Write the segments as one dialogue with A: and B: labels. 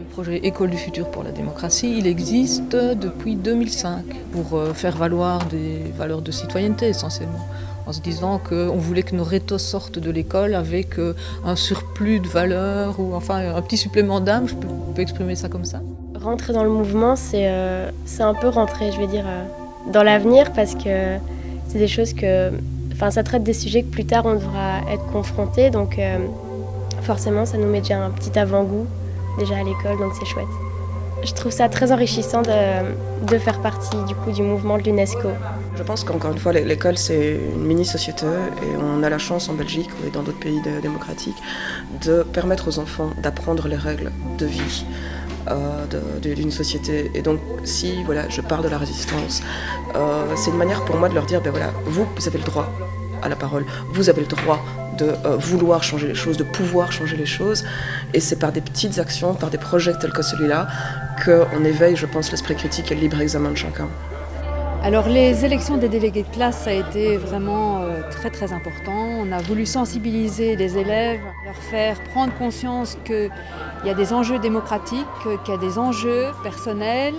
A: Le projet École du futur pour la démocratie, il existe depuis 2005 pour faire valoir des valeurs de citoyenneté essentiellement, en se disant qu'on voulait que nos rétos sortent de l'école avec un surplus de valeurs ou enfin un petit supplément d'âme, je peux exprimer ça comme ça.
B: Rentrer dans le mouvement, c'est un peu rentrer, je vais dire, dans l'avenir parce que c'est des choses que... Enfin, ça traite des sujets que plus tard on devra être confronté, donc forcément ça nous met déjà un petit avant-goût déjà à l'école, donc c'est chouette. Je trouve ça très enrichissant de faire partie du mouvement de l'UNESCO.
C: Je pense qu'encore une fois, l'école c'est une mini-société et on a la chance en Belgique et dans d'autres pays démocratiques de permettre aux enfants d'apprendre les règles de vie d'une société. Et donc si voilà, je parle de la résistance, c'est une manière pour moi de leur dire, ben voilà, vous avez le droit à la parole, vous avez le droit de vouloir changer les choses, de pouvoir changer les choses. Et c'est par des petites actions, par des projets tels que celui-là, qu'on éveille, je pense, l'esprit critique et le libre examen de chacun.
D: Alors les élections des délégués de classe, ça a été vraiment très très important. On a voulu sensibiliser les élèves, leur faire prendre conscience qu'il y a des enjeux démocratiques, qu'il y a des enjeux personnels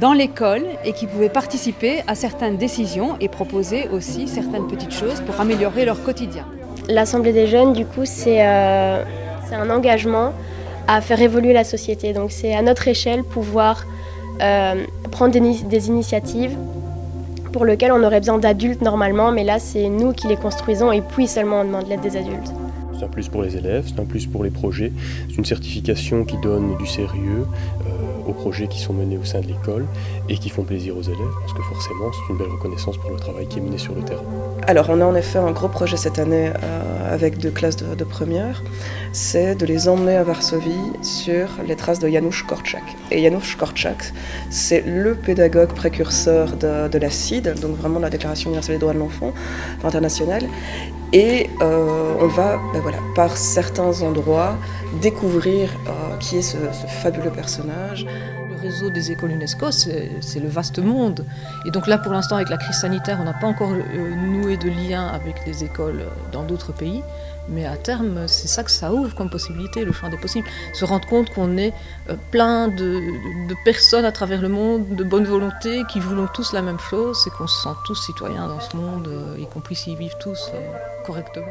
D: dans l'école et qu'ils pouvaient participer à certaines décisions et proposer aussi certaines petites choses pour améliorer leur quotidien.
B: L'Assemblée des jeunes, du coup, c'est un engagement à faire évoluer la société. Donc c'est à notre échelle pouvoir prendre des initiatives pour lesquelles on aurait besoin d'adultes normalement, mais là c'est nous qui les construisons et puis seulement on demande l'aide des adultes.
E: C'est un plus pour les élèves, c'est un plus pour les projets, c'est une certification qui donne du sérieux aux projets qui sont menés au sein de l'école et qui font plaisir aux élèves, parce que forcément c'est une belle reconnaissance pour le travail qui est mené sur le terrain.
C: Alors on a en effet un gros projet cette année avec 2 classes de première, c'est de les emmener à Varsovie sur les traces de Janusz Korczak. Et Janusz Korczak, c'est le pédagogue précurseur de la CID, donc vraiment la Déclaration universelle des droits de l'enfant internationale. Et on va, par certains endroits, découvrir qui est ce fabuleux personnage.
A: Le réseau des écoles UNESCO, c'est le vaste monde. Et donc là, pour l'instant, avec la crise sanitaire, on n'a pas encore noué de lien avec les écoles dans d'autres pays. Mais à terme, c'est ça que ça ouvre comme possibilité, le champ des possibles. Se rendre compte qu'on est plein de personnes à travers le monde, de bonne volonté, qui voulons tous la même chose, et qu'on se sent tous citoyens dans ce monde, y compris s'ils vivent tous correctement.